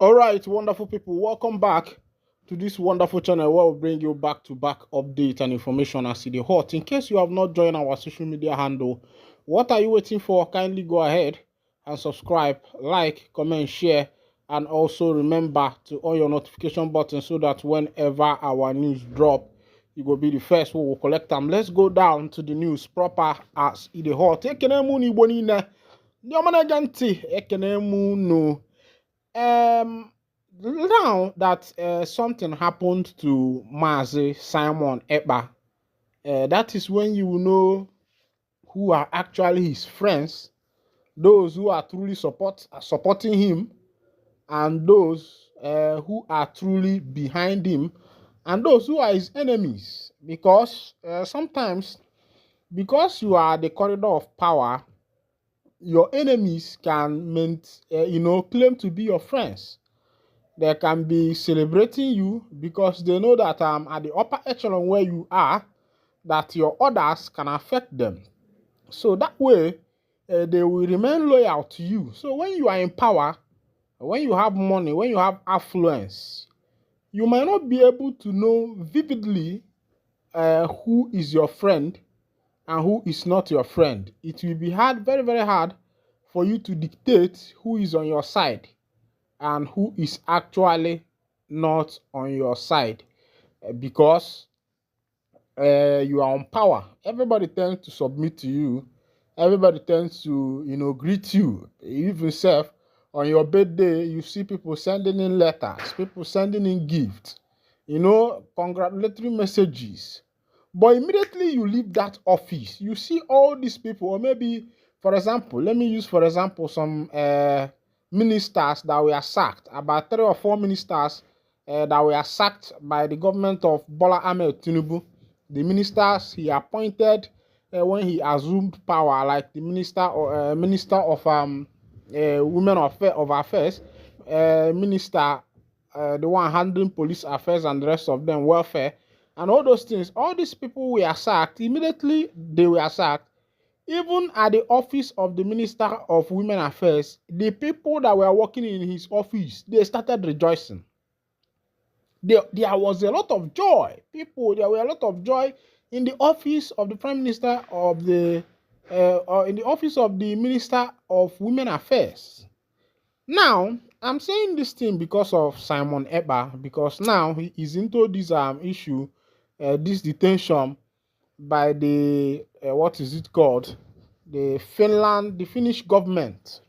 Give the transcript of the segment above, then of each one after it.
All right, wonderful people, welcome back to this wonderful channel where we bring you back-to-back updates and information as it is hot. In case you have not joined our social media handle, what are you waiting for? Kindly go ahead and subscribe, like, comment, share, and also remember to on your notification button so that whenever our news drop, you will be the first who will collect them. Let's go down to the news proper as it is hot. Ekenemu ni bonina. Nyomana ganti ekenemu no. Now that something happened to Mazi Simon Ekpa, that is when you know who are actually his friends, those who are truly supporting him, and those who are truly behind him, and those who are his enemies. Because sometimes, because you are the corridor of power, your enemies can, claim to be your friends. They can be celebrating you because they know that at the upper echelon where you are, that your orders can affect them. So that way, they will remain loyal to you. So when you are in power, when you have money, when you have affluence, you might not be able to know vividly who is your friend and who is not your friend. It will be hard, very, very hard for you to dictate who is on your side and who is actually not on your side because you are on power. Everybody tends to submit to you. Everybody tends to, greet you. Even self, on your birthday, you see people sending in letters, people sending in gifts, congratulatory messages. But immediately you leave that office, you see all these people, or maybe, for example, let me use, for example, some ministers that were sacked, about 3 or 4 ministers that were sacked by the government of Bola Ahmed Tinubu. The ministers he appointed when he assumed power, like the minister of women of affairs, minister, the one handling police affairs and the rest of them welfare, and all those things. All these people were sacked immediately. They were sacked. Even at the office of the Minister of Women Affairs, the people that were working in his office, they started rejoicing. There was a lot of joy. There were a lot of joy in the office of the Prime Minister of or in the office of the Minister of Women Affairs. Now, I'm saying this thing because of Simon Ekpa, because now he is into this issue, this detention by the what is it called, the Finnish government.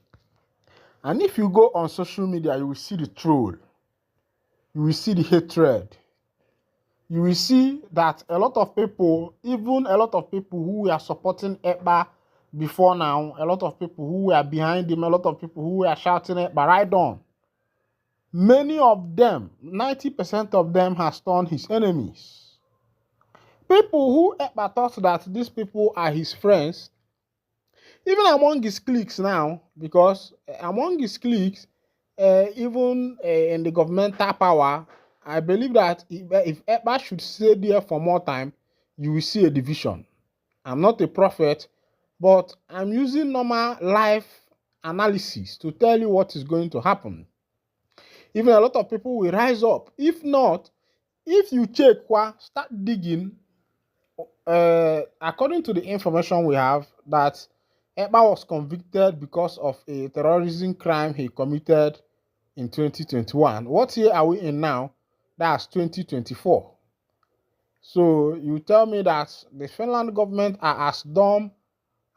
And if you go on social media, you will see the troll, you will see the hatred, you will see that a lot of people, even a lot of people who were supporting Ekpa before now, a lot of people who were behind him, a lot of people who were shouting Ekpa right on, many of them, 90% of them, has turned his enemies. People who Ekpa thought that these people are his friends, even among his cliques now, because among his cliques, even in the governmental power, I believe that if Ekpa should stay there for more time, you will see a division. I'm not a prophet, but I'm using normal life analysis to tell you what is going to happen. Even a lot of people will rise up. If not, if you check, start digging, according to the information we have, that Ekpa was convicted because of a terrorism crime he committed in 2021. What year are we in now? That's 2024. So you tell me that the Finland government are as dumb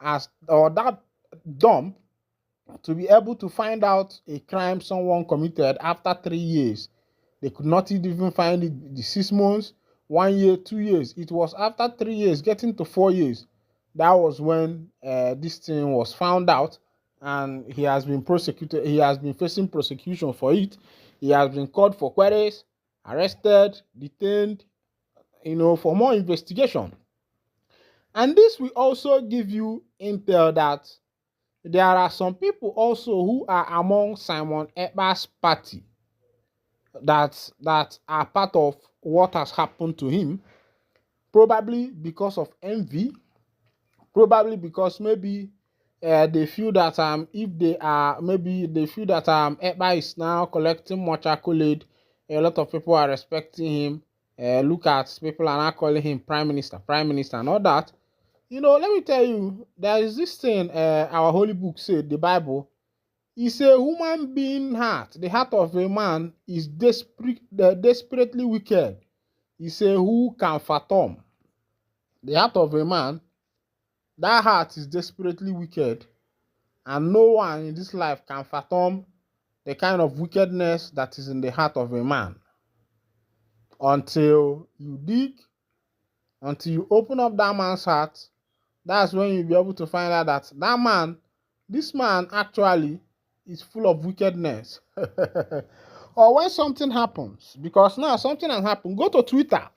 that dumb to be able to find out a crime someone committed after 3 years. They could not even find it the 6 months, 1 year, 2 years. It was after 3 years, getting to 4 years. That was when this thing was found out, and he has been prosecuted. He has been facing prosecution for it. He has been called for queries, arrested, detained, for more investigation. And this will also give you intel that there are some people also who are among Simon Ekpa's party that are part of what has happened to him, probably because of envy, probably because maybe they feel that if they are maybe they feel that Ekpa is now collecting much accolade, a lot of people are respecting him. Look at people are now calling him prime minister, and all that. Let me tell you, there is this thing our holy book said, the Bible. It's a human being heart. The heart of a man is desperately wicked. He say, who can fathom? The heart of a man, that heart is desperately wicked, and no one in this life can fathom the kind of wickedness that is in the heart of a man. Until you dig, until you open up that man's heart, that's when you'll be able to find out that this man actually is full of wickedness. Or when something happens, because now something has happened, go to Twitter.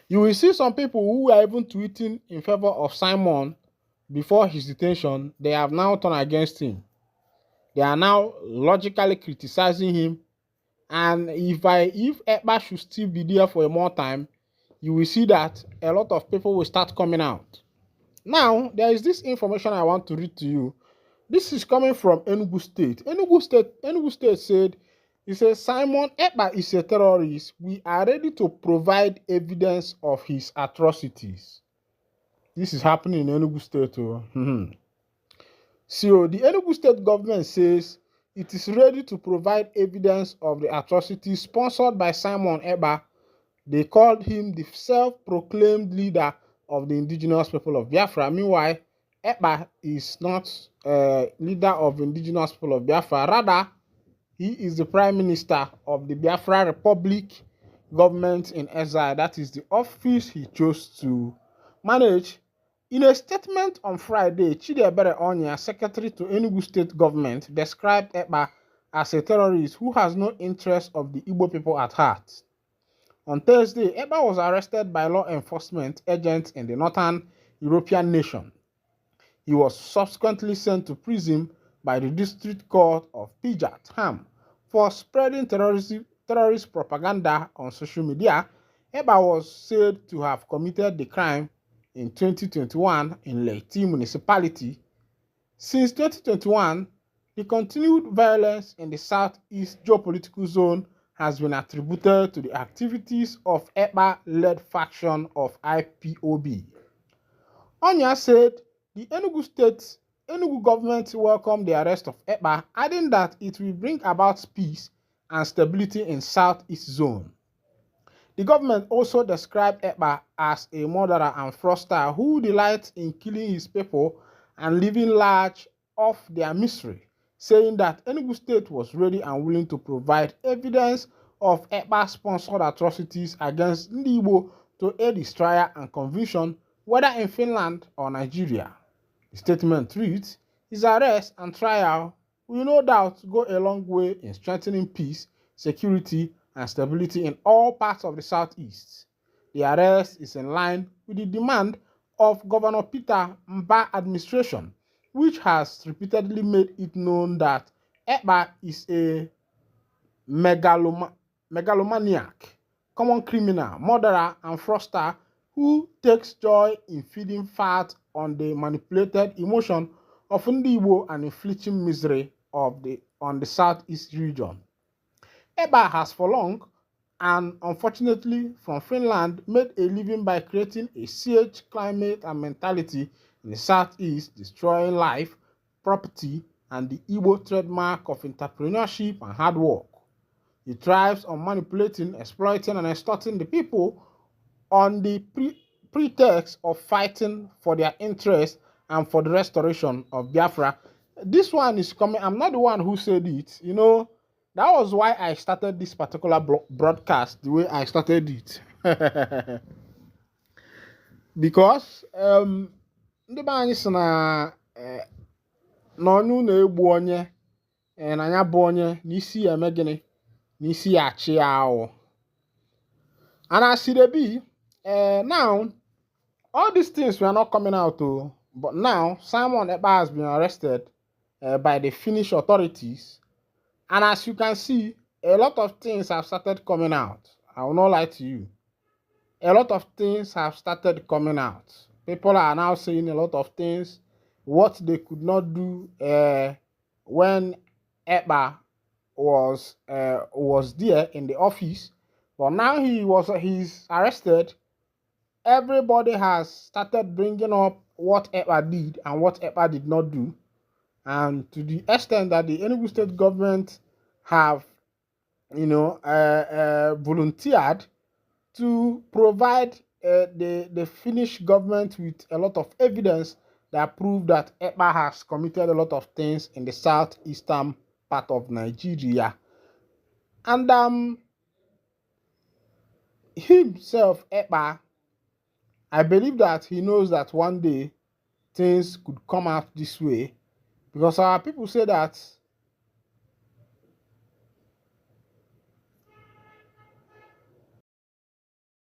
You will see some people who were even tweeting in favor of Simon before his detention. They have now turned against him. They are now logically criticizing him. And if Ekpa should still be there for a more time, you will see that a lot of people will start coming out. Now, there is this information I want to read to you. This is coming from Enugu State. Enugu State said, it says, Simon Ekpa is a terrorist. We are ready to provide evidence of his atrocities. This is happening in Enugu State. So the Enugu State government says it is ready to provide evidence of the atrocities sponsored by Simon Ekpa. They called him the self-proclaimed leader of the indigenous people of Biafra. Meanwhile, Ekpa is not leader of the indigenous people of Biafra. Rather, he is the prime minister of the Biafra Republic government in exile. That is the office he chose to manage. In a statement on Friday, Chidiebere Onya, secretary to Enugu State government, described Ekpa as a terrorist who has no interest of the Igbo people at heart. On Thursday, Ekpa was arrested by law enforcement agents in the northern European nation. He was subsequently sent to prison by the District Court of Pijat, Ham, for spreading terrorist propaganda on social media. Ekpa was said to have committed the crime in 2021 in Leiti municipality. Since 2021, the continued violence in the southeast geopolitical zone has been attributed to the activities of Ekpa-led faction of IPOB. Onya said the Enugu government welcomed the arrest of Ekpa, adding that it will bring about peace and stability in southeast zone. The government also described Ekpa as a murderer and fraudster who delights in killing his people and living large off their misery, saying that Enugu State was ready and willing to provide evidence of Ekpa-sponsored atrocities against Igbo to aid his trial and conviction, whether in Finland or Nigeria. The statement reads, his arrest and trial will no doubt go a long way in strengthening peace, security, and stability in all parts of the southeast. The arrest is in line with the demand of Governor Peter Mba administration, which has repeatedly made it known that Ekpa is a megalomaniac, common criminal, murderer, and fraudster who takes joy in feeding fat on the manipulated emotion of Igbo and inflicting misery on the southeast region. Ekpa has for long, and unfortunately from Finland, made a living by creating a siege climate and mentality in the southeast, destroying life, property, and the Igbo trademark of entrepreneurship and hard work. He thrives on manipulating, exploiting, and extorting the people on the pretext of fighting for their interests and for the restoration of Biafra. This one is coming. I'm not the one who said it. That was why I started this particular broadcast the way I started it. Because ndị be anyị sị na n'ọnụ na-egbu onye na ya bụ onye n'isi ya eme gịnị n'isi ya achị ya ahụ. And as it be, now all these things were not coming out, but now Simon Ekpa has been arrested by the Finnish authorities. And as you can see, a lot of things have started coming out. I will not lie to you. A lot of things have started coming out. People are now saying a lot of things. what they could not do when Ekpa was there in the office. But now he's arrested. Everybody has started bringing up what Ekpa did and what Ekpa did not do, and to the extent that the Enugu State government have, volunteered to provide the Finnish government with a lot of evidence that prove that Ekpa has committed a lot of things in the southeastern part of Nigeria. And himself, Ekpa, I believe that he knows that one day things could come out this way, because our people say that